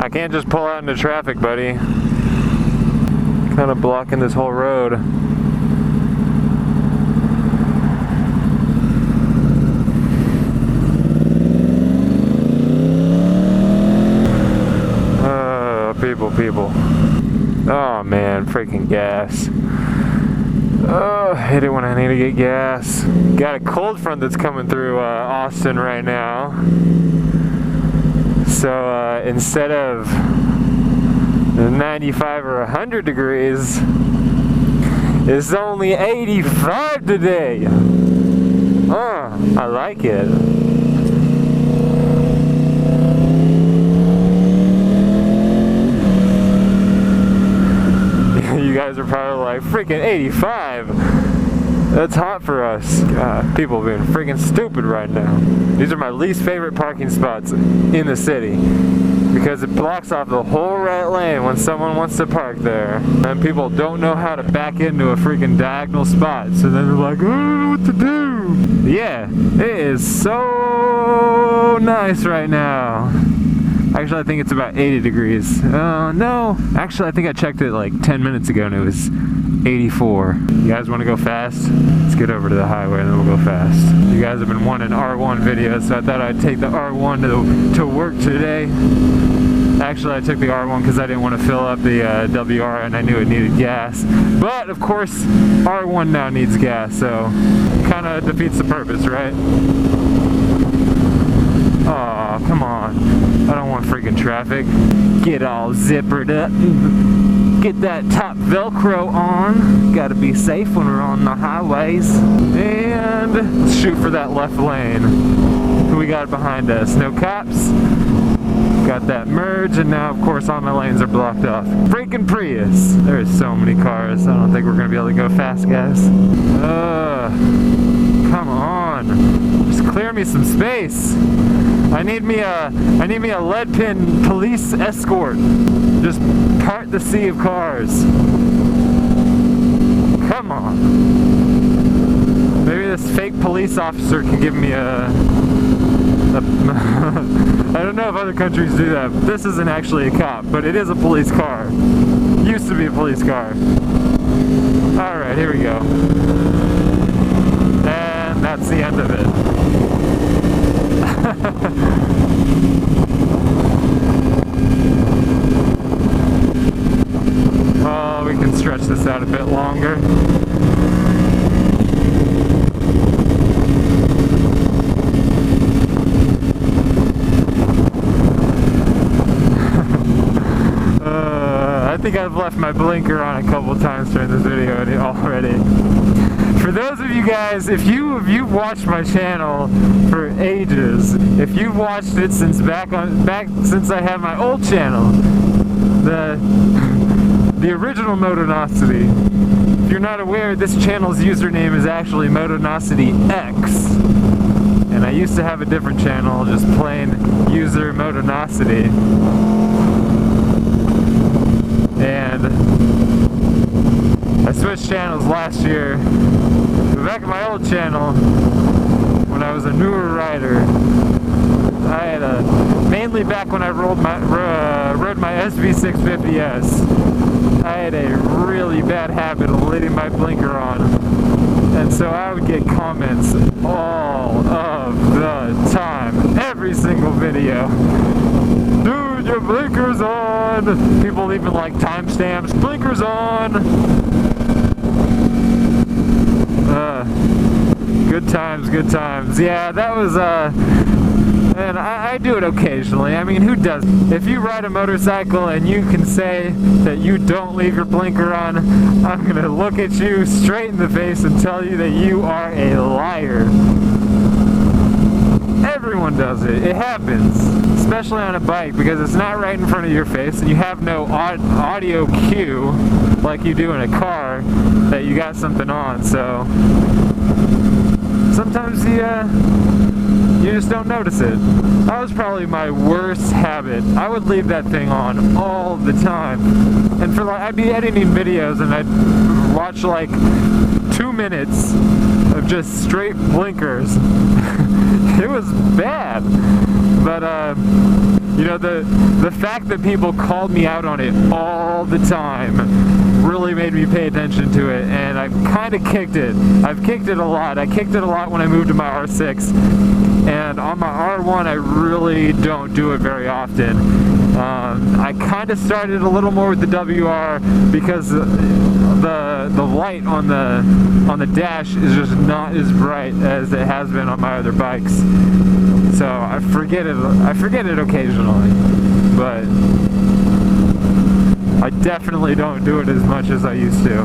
I can't just pull out into traffic, buddy. Kind of blocking this whole road. People. Oh man, freaking gas. Oh, I hate it when I need to get gas. Got a cold front that's coming through Austin right now. So instead of 95 or 100 degrees, it's only 85 today. I like it. You guys are probably like, freaking 85? That's hot for us. God, people are being freaking stupid right now. These are my least favorite parking spots in the city because it blocks off the whole right lane when someone wants to park there. And people don't know how to back into a freaking diagonal spot. So then they're like, I don't know what to do. Yeah, it is so nice right now. Actually, I think it's about 80 degrees. No. Actually, I think I checked it like 10 minutes ago and it was 84. You guys want to go fast? Let's get over to the highway and then we'll go fast. You guys have been wanting R1 videos, so I thought I'd take the R1 to work today. Actually, I took the R1 because I didn't want to fill up the WR and I knew it needed gas. But, of course, R1 now needs gas, so kind of defeats the purpose, right? Aw, come on. I don't want freaking traffic. Get all zippered up. Get that top Velcro on. Gotta be safe when we're on the highways. And let's shoot for that left lane. Who we got behind us? No cops. Got that merge, and now, of course, all my lanes are blocked off. Freaking Prius. There's so many cars. I don't think we're gonna be able to go fast, guys. Come on. Just clear me some space. I need me a lead pin police escort. Just part the sea of cars. Come on. Maybe this fake police officer can give me a I don't know if other countries do that. This isn't actually a cop, but it is a police car. Used to be a police car. Alright, here we go. And that's the end of it. Oh, we can stretch this out a bit longer. I think I've left my blinker on a couple times during this video already. For those of you guys, if you've watched my channel for ages, if you've watched it since back since I had my old channel, the original Motonosity. If you're not aware, this channel's username is actually Motonosity X, and I used to have a different channel, just plain user Motonosity. And I switched channels last year. Back in my old channel, when I was a newer rider, I had mainly back when I rode my SV650S, I had a really bad habit of leaving my blinker on. And so I would get comments all of the time, every single video. Dude, your blinker's on! People leaving like timestamps, blinker's on! Good times, good times. Yeah, that was, and I do it occasionally. I mean, who doesn't? If you ride a motorcycle and you can say that you don't leave your blinker on, I'm gonna look at you straight in the face and tell you that you are a liar. Everyone does it. It happens. Especially on a bike, because it's not right in front of your face and you have no audio cue like you do in a car that you got something on, so sometimes you just don't notice it. That was probably my worst habit. I would leave that thing on all the time. And for like, I'd be editing videos and I'd watch like 2 minutes of just straight blinkers. It was bad. But You know, the fact that people called me out on it all the time really made me pay attention to it, and I've kind of kicked it. I've kicked it a lot. I kicked it a lot when I moved to my R6, and on my R1 I really don't do it very often. I kind of started a little more with the WR because the light on the dash is just not as bright as it has been on my other bikes. So I forget it occasionally, but I definitely don't do it as much as I used to.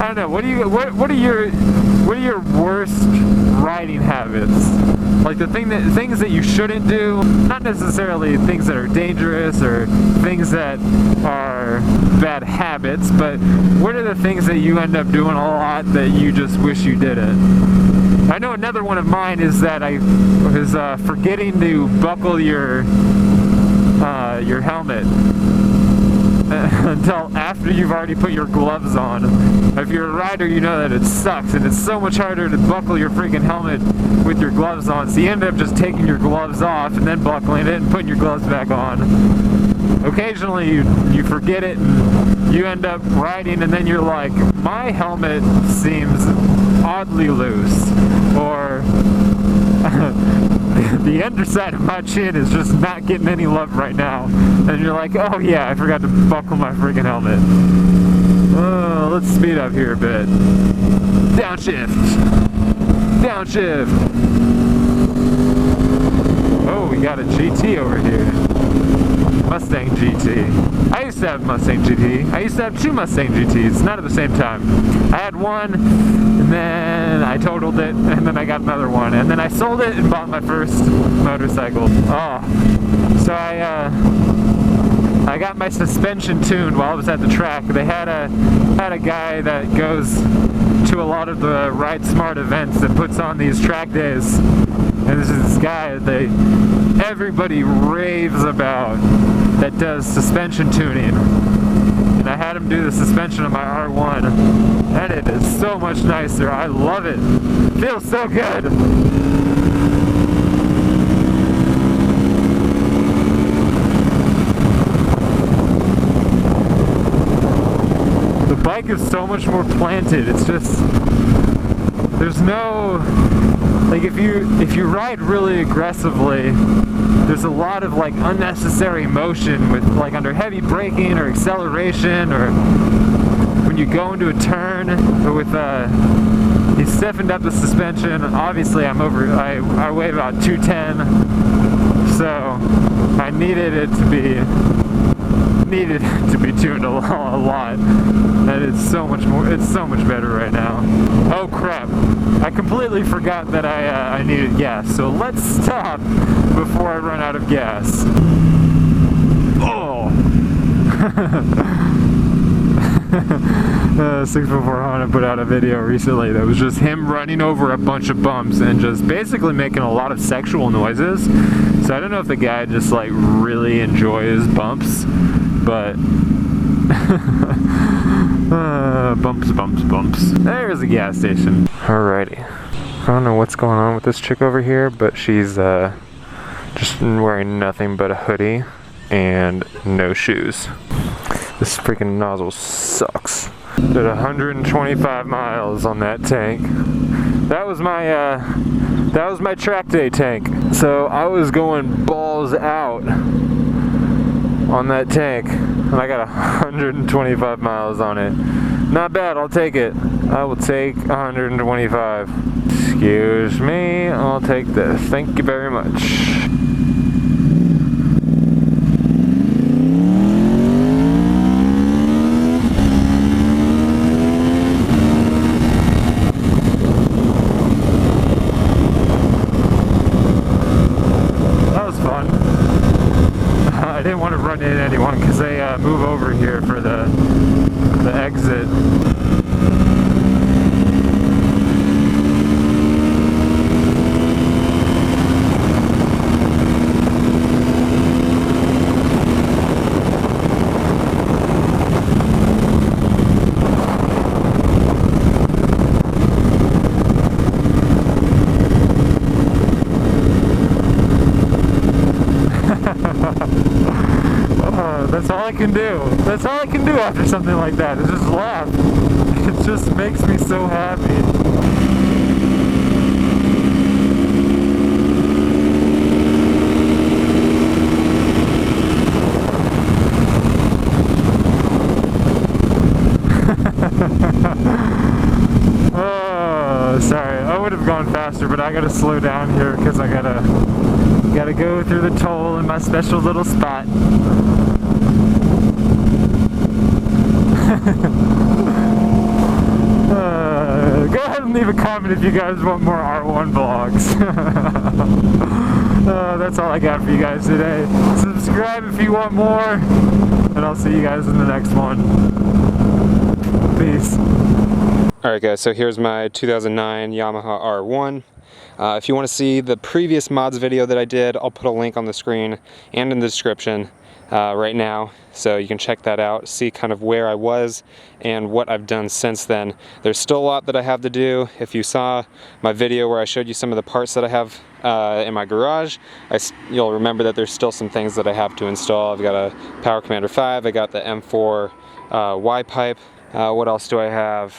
I don't know. What are your worst riding habits? Like things that you shouldn't do, not necessarily things that are dangerous or things that are bad habits, but what are the things that you end up doing a lot that you just wish you didn't? I know another one of mine is that I was forgetting to buckle your helmet until after you've already put your gloves on. If you're a rider, you know that it sucks, and it's so much harder to buckle your freaking helmet with your gloves on, so you end up just taking your gloves off and then buckling it and putting your gloves back on. Occasionally you forget it and you end up riding, and then you're like, my helmet seems oddly loose, or the underside of my chin is just not getting any love right now. And you're like, oh yeah, I forgot to buckle my freaking helmet. Let's speed up here a bit. Downshift. Downshift. Oh, we got a GT over here. Mustang GT. I used to have Mustang GT. I used to have two Mustang GTs, not at the same time. I had one, and then I totaled it, and then I got another one, and then I sold it and bought my first motorcycle. Oh, so I got my suspension tuned while I was at the track. They had a guy that goes to a lot of the Ride Smart events that puts on these track days, and this is this guy that everybody raves about that does suspension tuning. And I had him do the suspension on my R1, and it is so much nicer. I love it. Feels so good. The bike is so much more planted. It's just, there's no, like if you ride really aggressively, there's a lot of like unnecessary motion with like under heavy braking or acceleration, or when you go into a turn. But with he stiffened up the suspension. Obviously I weigh about 210, so I needed it to be tuned a lot, and it's so much better right now. Oh crap, I completely forgot that I needed gas, so let's stop before I run out of gas. Oh! 614 Honda put out a video recently that was just him running over a bunch of bumps and just basically making a lot of sexual noises. So I don't know if the guy just like really enjoys bumps, but bumps. There's a gas station. Alrighty. I don't know what's going on with this chick over here, but she's just wearing nothing but a hoodie and no shoes. This freaking nozzle sucks. Did 125 miles on that tank. That was my track day tank. So I was going balls out on that tank, and I got 125 miles on it. Not bad, I'll take it. I will take 125. Excuse me, I'll take this. Thank you very much. I didn't want to run into anyone because they move over here for the exit. That's all I can do. That's all I can do after something like that, is just laugh. It just makes me so happy. Oh, sorry, I would have gone faster, but I gotta slow down here because I gotta go through the toll in my special little spot. Go ahead and leave a comment if you guys want more R1 vlogs. That's all I got for you guys today. Subscribe if you want more, and I'll see you guys in the next one. Peace. Alright guys, so here's my 2009 Yamaha R1. If you want to see the previous mods video that I did, I'll put a link on the screen and in the description right now, so you can check that out, see kind of where I was and what I've done since then. There's still a lot that I have to do. If you saw my video where I showed you some of the parts that I have in my garage, you'll remember that there's still some things that I have to install. I've got a Power Commander 5, I got the M4 Y pipe. What else do I have?